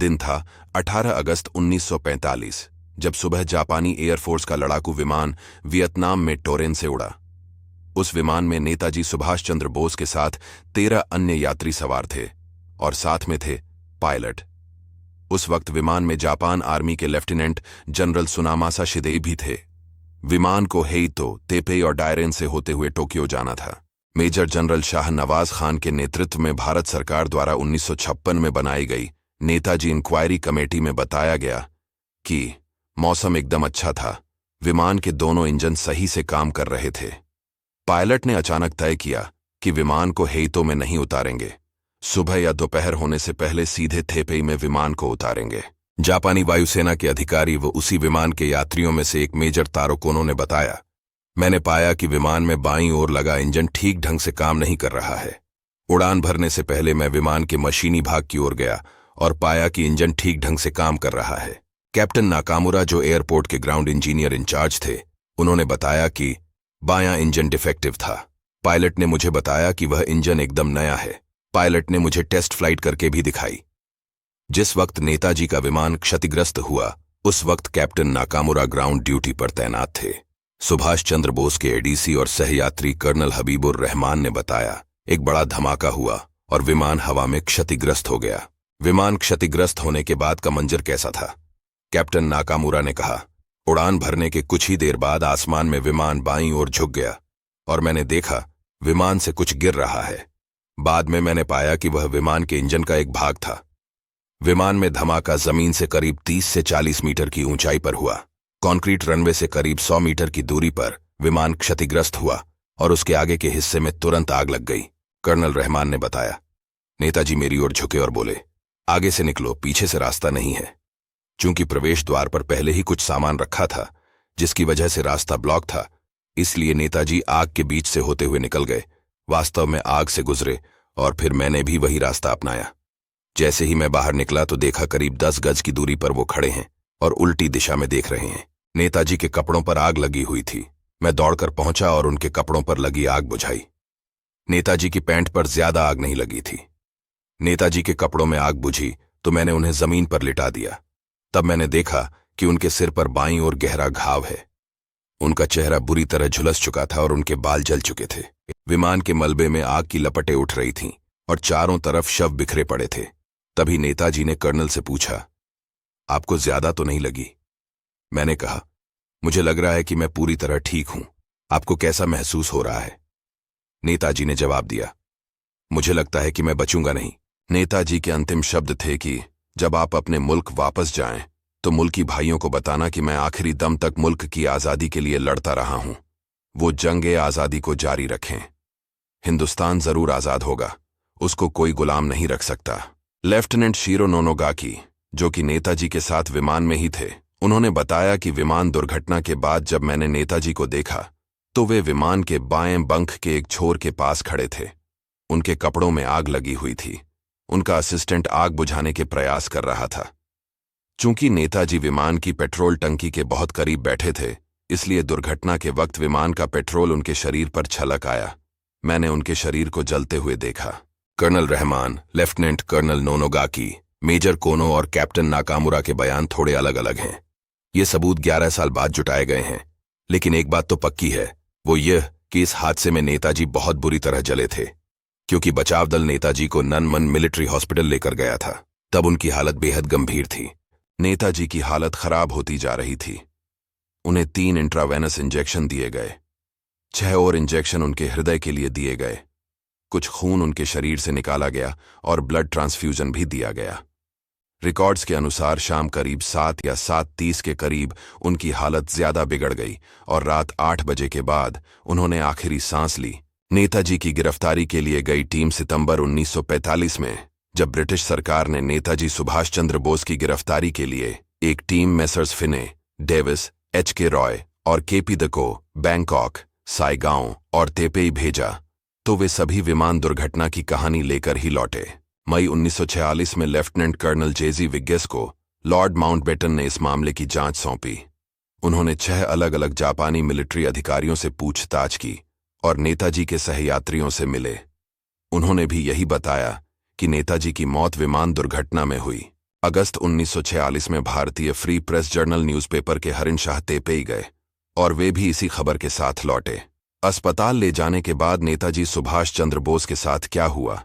दिन था 18 अगस्त 1945, जब सुबह जापानी एयरफोर्स का लड़ाकू विमान वियतनाम में टोरेन से उड़ा। उस विमान में नेताजी सुभाष चंद्र बोस के साथ 13 अन्य यात्री सवार थे और साथ में थे पायलट। उस वक्त विमान में जापान आर्मी के लेफ्टिनेंट जनरल सुनामासा शिदेई भी थे। विमान को हेइतो, तेपेई और डायरेन से होते हुए टोक्यो जाना था। मेजर जनरल शाह नवाज खान के नेतृत्व में भारत सरकार द्वारा 1956 में बनाई गई नेताजी इंक्वायरी कमेटी में बताया गया कि मौसम एकदम अच्छा था, विमान के दोनों इंजन सही से काम कर रहे थे। पायलट ने अचानक तय किया कि विमान को हेइतो में नहीं उतारेंगे, सुबह या दोपहर होने से पहले सीधे थेपेई में विमान को उतारेंगे। जापानी वायुसेना के अधिकारी व उसी विमान के यात्रियों में से एक मेजर तारो कोनो ने बताया, मैंने पाया कि विमान में बाईं ओर लगा इंजन ठीक ढंग से काम नहीं कर रहा है। उड़ान भरने से पहले मैं विमान के मशीनी भाग की ओर गया और पाया कि इंजन ठीक ढंग से काम कर रहा है। कैप्टन नाकामुरा, जो एयरपोर्ट के ग्राउंड इंजीनियर इंचार्ज थे, उन्होंने बताया कि बायां इंजन डिफेक्टिव था। पायलट ने मुझे बताया कि वह इंजन एकदम नया है। पायलट ने मुझे टेस्ट फ्लाइट करके भी दिखाई। जिस वक्त नेताजी का विमान क्षतिग्रस्त हुआ, उस वक्त कैप्टन नाकामुरा ग्राउंड ड्यूटी पर तैनात थे। सुभाष चंद्र बोस के एडीसी और सहयात्री कर्नल हबीबुर रहमान ने बताया, एक बड़ा धमाका हुआ और विमान हवा में क्षतिग्रस्त हो गया। विमान क्षतिग्रस्त होने के बाद का मंजर कैसा था? कैप्टन नाकामुरा ने कहा, उड़ान भरने के कुछ ही देर बाद आसमान में विमान बाईं ओर झुक गया और मैंने देखा विमान से कुछ गिर रहा है। बाद में मैंने पाया कि वह विमान के इंजन का एक भाग था। विमान में धमाका जमीन से करीब 30 से 40 मीटर की ऊंचाई पर हुआ। कंक्रीट रनवे से करीब 100 मीटर की दूरी पर विमान क्षतिग्रस्त हुआ और उसके आगे के हिस्से में तुरंत आग लग गई। कर्नल रहमान ने बताया, नेताजी मेरी ओर झुके और बोले, आगे से निकलो, पीछे से रास्ता नहीं है। चूंकि प्रवेश द्वार पर पहले ही कुछ सामान रखा था, जिसकी वजह से रास्ता ब्लॉक था, इसलिए नेताजी आग के बीच से होते हुए निकल गए। वास्तव में आग से गुजरे और फिर मैंने भी वही रास्ता अपनाया। जैसे ही मैं बाहर निकला तो देखा करीब 10 गज की दूरी पर वो खड़े हैं और उल्टी दिशा में देख रहे हैं। नेताजी के कपड़ों पर आग लगी हुई थी। मैं दौड़कर पहुंचा और उनके कपड़ों पर लगी आग बुझाई। नेताजी की पैंट पर ज्यादा आग नहीं लगी थी। नेताजी के कपड़ों में आग बुझी तो मैंने उन्हें जमीन पर लिटा दिया। तब मैंने देखा कि उनके सिर पर बाईं ओर गहरा घाव है। उनका चेहरा बुरी तरह झुलस चुका था और उनके बाल जल चुके थे। विमान के मलबे में आग की लपटें उठ रही थीं और चारों तरफ शव बिखरे पड़े थे। तभी नेताजी ने कर्नल से पूछा, आपको ज्यादा तो नहीं लगी? मैंने कहा, मुझे लग रहा है कि मैं पूरी तरह ठीक हूं। आपको कैसा महसूस हो रहा है? नेताजी ने जवाब दिया, मुझे लगता है कि मैं बचूंगा नहीं। नेताजी के अंतिम शब्द थे कि जब आप अपने मुल्क वापस जाएं तो मुल्की भाइयों को बताना कि मैं आखिरी दम तक मुल्क की आजादी के लिए लड़ता रहा हूं। वो जंगे आजादी को जारी रखें। हिंदुस्तान जरूर आजाद होगा, उसको कोई गुलाम नहीं रख सकता। लेफ्टिनेंट शीरो नोनोगाकी, जो कि नेताजी के साथ विमान में ही थे, उन्होंने बताया कि विमान दुर्घटना के बाद जब मैंने नेताजी को देखा तो वे विमान के बाएं बंख के एक छोर के पास खड़े थे। उनके कपड़ों में आग लगी हुई थी। उनका असिस्टेंट आग बुझाने के प्रयास कर रहा था। चूंकि नेताजी विमान की पेट्रोल टंकी के बहुत करीब बैठे थे, इसलिए दुर्घटना के वक्त विमान का पेट्रोल उनके शरीर पर छलक आया। मैंने उनके शरीर को जलते हुए देखा। Colonel Rahman, lieutenant colonel Nonogaki, major Kono और कैप्टन नाकामुरा के बयान थोड़े अलग अलग हैं। ये सबूत 11 साल बाद जुटाए गए हैं, लेकिन एक बात तो पक्की है, वो यह कि इस हादसे में नेताजी बहुत बुरी तरह जले थे। क्योंकि बचाव दल नेताजी को ननमन मिलिट्री हॉस्पिटल लेकर गया था, तब उनकी हालत बेहद गंभीर थी। नेताजी की हालत खराब होती जा रही थी। उन्हें 3 इंट्रावेनस इंजेक्शन दिए गए। 6 और इंजेक्शन उनके हृदय के लिए दिए गए। कुछ खून उनके शरीर से निकाला गया और ब्लड ट्रांसफ्यूजन भी दिया गया। रिकॉर्ड्स के अनुसार शाम करीब 7 या 7:30 के करीब उनकी हालत ज्यादा बिगड़ गई और रात 8 बजे के बाद उन्होंने आखिरी सांस ली। नेताजी की गिरफ्तारी के लिए गई टीम सितंबर 1945 में, जब ब्रिटिश सरकार ने नेताजी सुभाष चंद्र बोस की गिरफ्तारी के लिए एक team messrs Finney, Davis, H K. Roy और के.पी. द को बैंकॉक, साइगांव और तेपेई भेजा, तो वे सभी विमान दुर्घटना की कहानी लेकर ही लौटे। मई 1946 में लेफ्टिनेंट कर्नल जे.जी. विग्गेस को लॉर्ड माउंटबेटन ने इस मामले की जांच सौंपी। उन्होंने 6 अलग अलग जापानी मिलिट्री अधिकारियों से पूछताछ की और नेताजी के सहयात्रियों से मिले। उन्होंने भी यही बताया कि नेताजी की मौत विमान दुर्घटना में हुई। अगस्त 1946 में भारतीय फ्री प्रेस जर्नल न्यूज़पेपर के हरिन शाह तेपेई गए और वे भी इसी खबर के साथ लौटे। अस्पताल ले जाने के बाद नेताजी सुभाष चंद्र बोस के साथ क्या हुआ,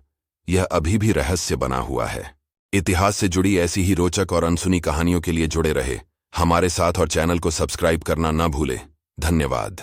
यह अभी भी रहस्य बना हुआ है। इतिहास से जुड़ी ऐसी ही रोचक और अनसुनी कहानियों के लिए जुड़े रहे हमारे साथ और चैनल को सब्सक्राइब करना न भूलें। धन्यवाद।